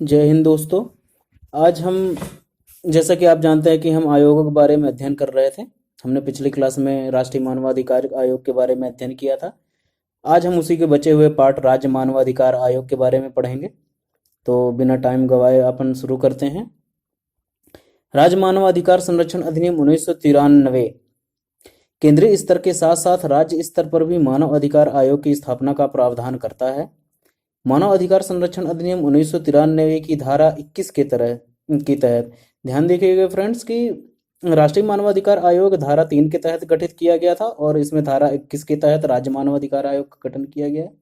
जय हिंद दोस्तों। आज हम जैसा कि आप जानते हैं कि हम आयोगों के बारे में अध्ययन कर रहे थे। हमने पिछली क्लास में राष्ट्रीय मानवाधिकार आयोग के बारे में अध्ययन किया था। आज हम उसी के बचे हुए पार्ट राज्य मानवाधिकार आयोग के बारे में पढ़ेंगे। तो बिना टाइम गवाए अपन शुरू करते हैं। राज्य मानवाधिकार संरक्षण अधिनियम 1993 केंद्रीय स्तर के साथ साथ राज्य स्तर पर भी मानव अधिकार आयोग की स्थापना का प्रावधान करता है। मानव अधिकार संरक्षण अधिनियम 1993 की धारा 21 के तहत ध्यान देखिएगा फ्रेंड्स कि राष्ट्रीय मानवाधिकार आयोग धारा 3 के तहत गठित किया गया था और इसमें धारा 21 के तहत राज्य मानवाधिकार आयोग का गठन किया गया है।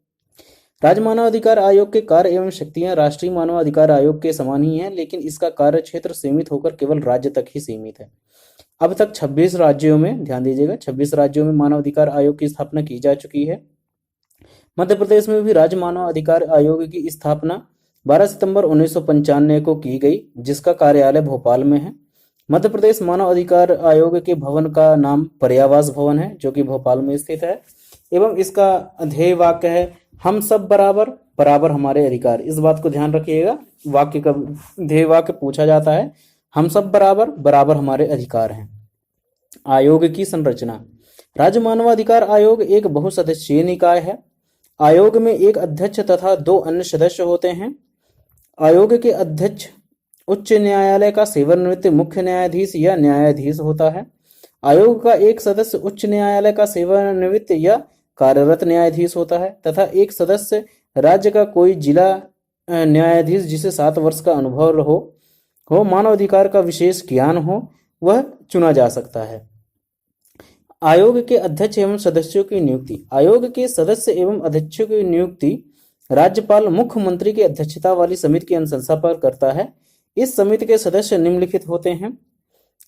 राज्य मानवाधिकार आयोग के कार्य एवं शक्तियां राष्ट्रीय मानवाधिकार आयोग के समान ही हैं, लेकिन इसका कार्य क्षेत्र सीमित होकर केवल राज्य तक ही सीमित है। अब तक 26 राज्यों में, ध्यान दीजिएगा, 26 राज्यों में मानवाधिकार आयोग की स्थापना की जा चुकी है। मध्य प्रदेश में भी राज्य मानव अधिकार आयोग की स्थापना 12 सितंबर 1995 को की गई, जिसका कार्यालय भोपाल में है। मध्य प्रदेश मानव अधिकार आयोग के भवन का नाम पर्यावास भवन है, जो कि भोपाल में स्थित है, एवं इसका ध्येय वाक्य है, हम सब बराबर, बराबर हमारे अधिकार। इस बात को ध्यान रखिएगा, वाक्य का ध्येय वाक्य पूछा जाता है, हम सब बराबर, बराबर हमारे अधिकार हैं। आयोग की संरचना। राज्य मानवाधिकार आयोग एक बहुसदस्यीय निकाय है। आयोग में एक अध्यक्ष तथा 2 अन्य सदस्य होते हैं। आयोग के अध्यक्ष उच्च न्यायालय का सेवानिवृत्त मुख्य न्यायाधीश या न्यायाधीश होता है। आयोग का एक सदस्य उच्च न्यायालय का सेवानिवृत्त या कार्यरत न्यायाधीश होता है तथा एक सदस्य राज्य का कोई जिला न्यायाधीश जिसे 7 वर्ष का अनुभव हो मानवाधिकार का विशेष ज्ञान हो, वह चुना जा सकता है। आयोग के अध्यक्ष एवं सदस्यों की नियुक्ति। आयोग के सदस्य एवं अध्यक्षों की नियुक्ति राज्यपाल मुख्यमंत्री की अध्यक्षता वाली समिति की अनुशंसा पर करता है। इस समिति के सदस्य निम्नलिखित होते हैं।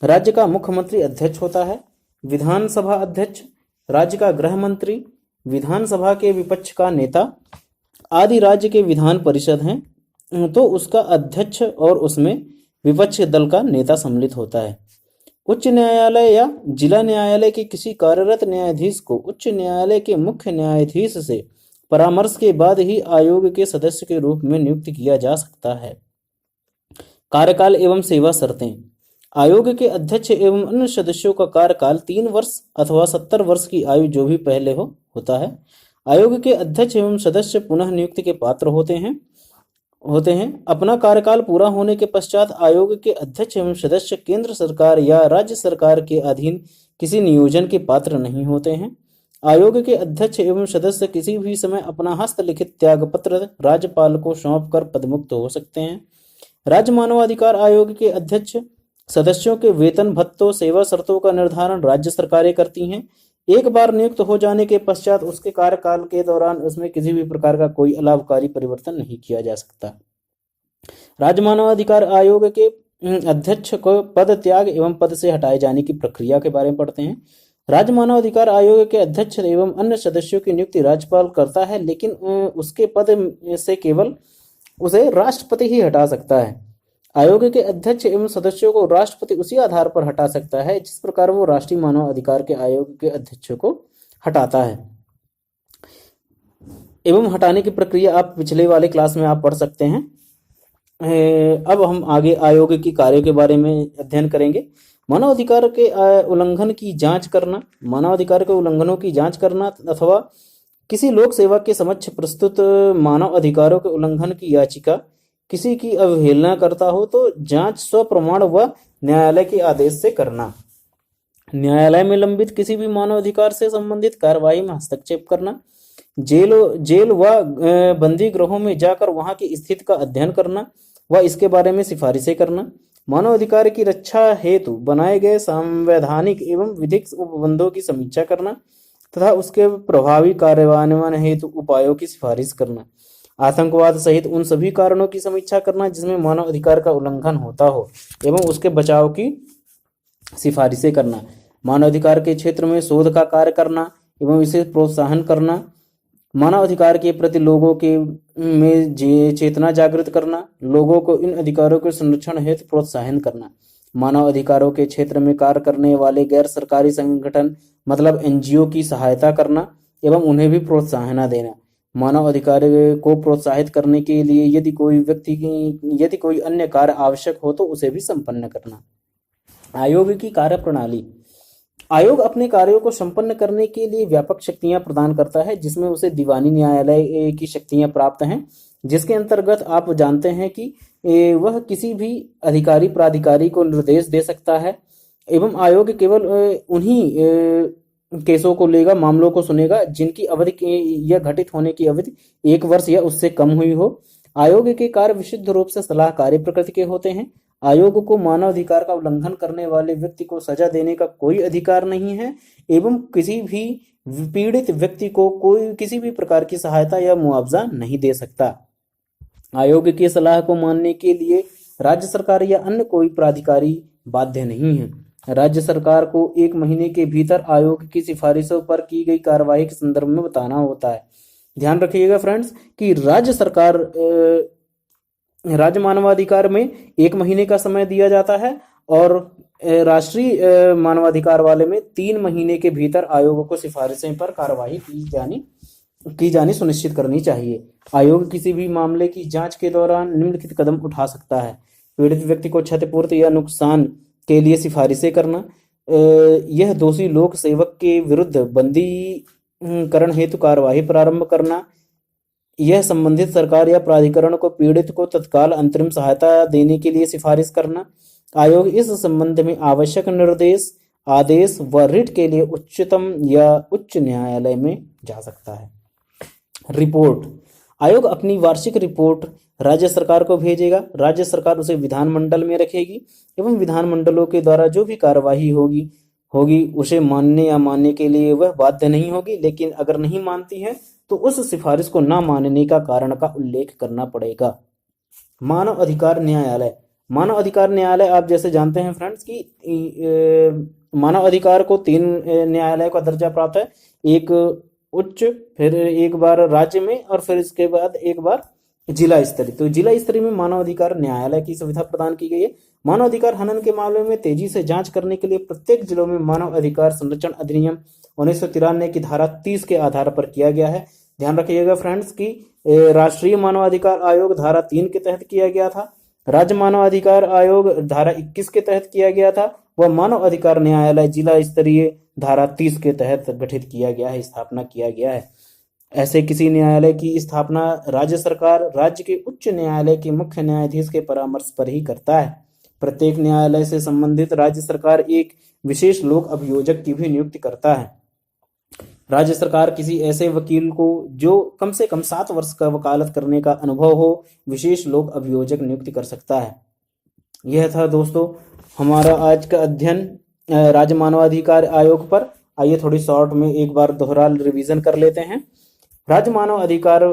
राज्य का मुख्यमंत्री अध्यक्ष होता है। विधानसभा अध्यक्ष, राज्य का गृह मंत्री, विधानसभा के विपक्ष का नेता आदि राज्य के विधान परिषद हैं तो उसका अध्यक्ष और उसमें विपक्ष दल का नेता सम्मिलित होता है। उच्च न्यायालय या जिला न्यायालय के किसी कार्यरत न्यायाधीश को उच्च न्यायालय के मुख्य न्यायाधीश से परामर्श के बाद ही आयोग के सदस्य के रूप में नियुक्त किया जा सकता है। कार्यकाल एवं सेवा शर्तें। आयोग के अध्यक्ष एवं अन्य सदस्यों का कार्यकाल 3 वर्ष अथवा 70 वर्ष की आयु जो भी पहले होता है। आयोग के अध्यक्ष एवं सदस्य पुनः नियुक्ति के पात्र होते हैं। अपना कार्यकाल पूरा होने के पश्चात आयोग के अध्यक्ष एवं सदस्य केंद्र सरकार या राज्य सरकार के अधीन किसी नियोजन के पात्र नहीं होते हैं। आयोग के अध्यक्ष एवं सदस्य किसी भी समय अपना हस्तलिखित त्यागपत्र राज्यपाल को सौंपकर पदमुक्त हो सकते हैं। राज्य मानवाधिकार आयोग के अध्यक्ष सदस्यों के वेतन भत्तों सेवा शर्तों का निर्धारण राज्य सरकारें करती हैं। एक बार नियुक्त हो जाने के पश्चात उसके कार्यकाल के दौरान उसमें किसी भी प्रकार का कोई अलाभकारी परिवर्तन नहीं किया जा सकता। राज्य मानवाधिकार आयोग के अध्यक्ष को पद त्याग एवं पद से हटाए जाने की प्रक्रिया के बारे में पढ़ते हैं। राज्य मानवाधिकार आयोग के अध्यक्ष एवं अन्य सदस्यों की नियुक्ति राज्यपाल करता है, लेकिन उसके पद से केवल उसे राष्ट्रपति ही हटा सकता है। आयोग के अध्यक्ष एवं सदस्यों को राष्ट्रपति उसी आधार पर हटा सकता है जिस प्रकार वो राष्ट्रीय मानव अधिकार के आयोग के अध्यक्ष को हटाता है। एवं हटाने की प्रक्रिया आप पिछले वाले क्लास में आप पढ़ सकते हैं। अब हम आगे आयोग की कार्यों के बारे में अध्ययन करेंगे। मानवाधिकार के उल्लंघन की जांच करना, मानवाधिकार के उल्लंघनों की जांच करना अथवा किसी लोक सेवा के समक्ष प्रस्तुत मानव अधिकारों के उल्लंघन की याचिका किसी की अवहेलना करता हो तो जांच स्वप्रमाण व न्यायालय के आदेश से करना। न्यायालय में लंबित किसी भी मानव अधिकार से संबंधित कार्यवाही में हस्तक्षेप करना। जेल व बंदी गृहों में जाकर वहां की स्थिति का अध्ययन करना व इसके बारे में सिफारिशें करना। मानव अधिकार की रक्षा हेतु बनाए गए संवैधानिक एवं विधिक उपबंधों की समीक्षा करना तथा उसके प्रभावी कार्यान्वयन हेतु उपायों की सिफारिश करना। आतंकवाद सहित उन सभी कारणों की समीक्षा करना जिसमें मानव अधिकार का उल्लंघन होता हो एवं उसके बचाव की सिफारिशें करना। मानव अधिकार के क्षेत्र में शोध का कार्य करना एवं इसे प्रोत्साहन करना। मानव अधिकार के प्रति लोगों के में चेतना जागृत करना। लोगों को इन अधिकारों के संरक्षण हेतु प्रोत्साहन करना। मानव अधिकारों के क्षेत्र में कार्य करने वाले गैर सरकारी संगठन मतलब NGO की सहायता करना एवं उन्हें भी प्रोत्साहन देना। मानव अधिकार को प्रोत्साहित करने के लिए यदि कोई अन्य कार्य आवश्यक हो तो उसे भी संपन्न करना। आयोग की कार्यप्रणाली। आयोग अपने कार्यों को संपन्न करने के लिए व्यापक शक्तियां प्रदान करता है, जिसमें उसे दीवानी न्यायालय की शक्तियां प्राप्त हैं, जिसके अंतर्गत आप जानते हैं कि वह किसी भी अधिकारी प्राधिकारी को निर्देश दे सकता है एवं आयोग केवल उन्हीं केसों को लेगा, मामलों को सुनेगा जिनकी अवधि या घटित होने की अवधि 1 वर्ष या उससे कम हुई हो। आयोग के कार्य विशुद्ध रूप से सलाहकारी प्रकृति के होते हैं। आयोग को मानव अधिकार का उल्लंघन करने वाले व्यक्ति को सजा देने का कोई अधिकार नहीं है एवं किसी भी पीड़ित व्यक्ति को कोई किसी भी प्रकार की सहायता या मुआवजा नहीं दे सकता। आयोग की सलाह को मानने के लिए राज्य सरकार या अन्य कोई प्राधिकारी बाध्य नहीं है। राज्य सरकार को 1 महीने के भीतर आयोग की सिफारिशों पर की गई कार्रवाई के संदर्भ में बताना होता है। ध्यान रखिएगा फ्रेंड्स कि राज्य सरकार राज्य मानवाधिकार में 1 महीने का समय दिया जाता है और राष्ट्रीय मानवाधिकार वाले में 3 महीने के भीतर आयोग को सिफारिशें पर कार्रवाई की जानी सुनिश्चित करनी चाहिए। आयोग किसी भी मामले की जांच के दौरान निम्नलिखित कदम उठा सकता है। पीड़ित व्यक्ति को क्षतिपूर्ति या नुकसान के लिए सिफारिशें करना, यह दोषी लोक सेवक के विरुद्ध बंदीकरण हेतु कार्यवाही प्रारंभ करना, यह संबंधित सरकार या प्राधिकरण को पीड़ित को तत्काल अंतरिम सहायता देने के लिए सिफारिश करना। आयोग इस संबंध में आवश्यक निर्देश, आदेश व रिट के लिए उच्चतम या उच्च न्यायालय में जा सकता है। रिपोर्ट। आयोग अपनी वार्षिक रिपोर्ट राज्य सरकार को भेजेगा। राज्य सरकार उसे विधानमंडल में रखेगी एवं विधानमंडलों के द्वारा जो भी कार्यवाही होगी उसे मानने या मानने के लिए वह बाध्य नहीं होगी, लेकिन अगर नहीं मानती है तो उस सिफारिश को न मानने का कारण का उल्लेख करना पड़ेगा। मानव अधिकार न्यायालय। मानव अधिकार न्यायालय आप जैसे जानते हैं फ्रेंड्स कि मानव अधिकार को 3 न्यायालय का दर्जा प्राप्त है, एक उच्च, फिर एक बार राज्य में और फिर इसके बाद एक बार जिला स्तरीय। तो जिला स्तरीय में मानव अधिकार न्यायालय की सुविधा प्रदान की गई है। मानव अधिकार हनन के मामले में तेजी से जांच करने के लिए प्रत्येक जिलों में मानव अधिकार संरक्षण अधिनियम 1993 की धारा 30 के आधार पर किया गया है। ध्यान रखिएगा फ्रेंड्स कि राष्ट्रीय मानवाधिकार आयोग धारा 3 के तहत किया गया था, राज्य मानवाधिकार आयोग धारा 21 के तहत किया गया था, वह मानव अधिकार न्यायालय जिला स्तरीय धारा 30 के तहत गठित किया गया है, स्थापना किया गया है। ऐसे किसी न्यायालय की स्थापना राज्य सरकार राज्य के उच्च न्यायालय के मुख्य न्यायाधीश के परामर्श पर ही करता है। प्रत्येक न्यायालय से संबंधित राज्य सरकार एक विशेष लोक अभियोजक की भी नियुक्ति करता है। राज्य सरकार किसी ऐसे वकील को जो कम से कम 7 वर्ष का वकालत करने का अनुभव हो, विशेष लोक अभियोजक नियुक्ति कर सकता है। यह था दोस्तों हमारा आज का अध्ययन राज्य मानवाधिकार आयोग पर। आइए थोड़ी शॉर्ट में एक बार दोहरा रिवीजन कर लेते हैं। राज्य मानव अधिकार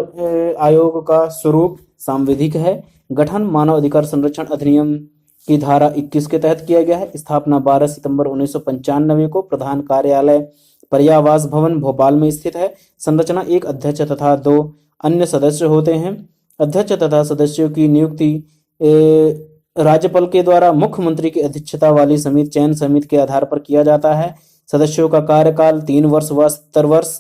आयोग का स्वरूप सांविधिक है। गठन मानव अधिकार संरक्षण अधिनियम की धारा 21 के तहत किया गया है। स्थापना 12 सितंबर 1995 को। प्रधान कार्यालय पर्यावास भवन भोपाल में स्थित है। संरचना 1 अध्यक्ष तथा 2 अन्य सदस्य होते हैं। अध्यक्ष तथा सदस्यों की नियुक्ति राज्यपाल के द्वारा मुख्यमंत्री की अध्यक्षता वाली समिति चयन समिति के आधार पर किया जाता है। सदस्यों का कार्यकाल 3 वर्ष व 70 वर्ष।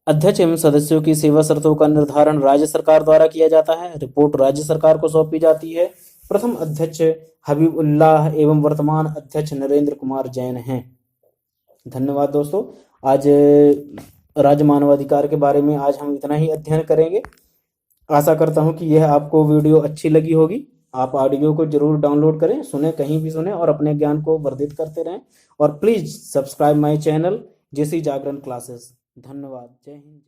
अध्यक्ष एवं सदस्यों की सेवा शर्तों का निर्धारण राज्य सरकार द्वारा किया जाता है। रिपोर्ट राज्य सरकार को सौंपी जाती है। प्रथम अध्यक्ष हबीबुल्लाह एवं वर्तमान अध्यक्ष नरेंद्र कुमार जैन हैं। धन्यवाद दोस्तों। आज राज्य मानवाधिकार के बारे में आज हम इतना ही अध्ययन करेंगे। आशा करता हूं कि यह आपको वीडियो अच्छी लगी होगी। आप ऑडियो को जरूर डाउनलोड करें, सुने, कहीं भी सुने और अपने ज्ञान को वर्धित करते रहें। और please subscribe my channel JC Jagran classes. धन्यवाद। जय हिंद।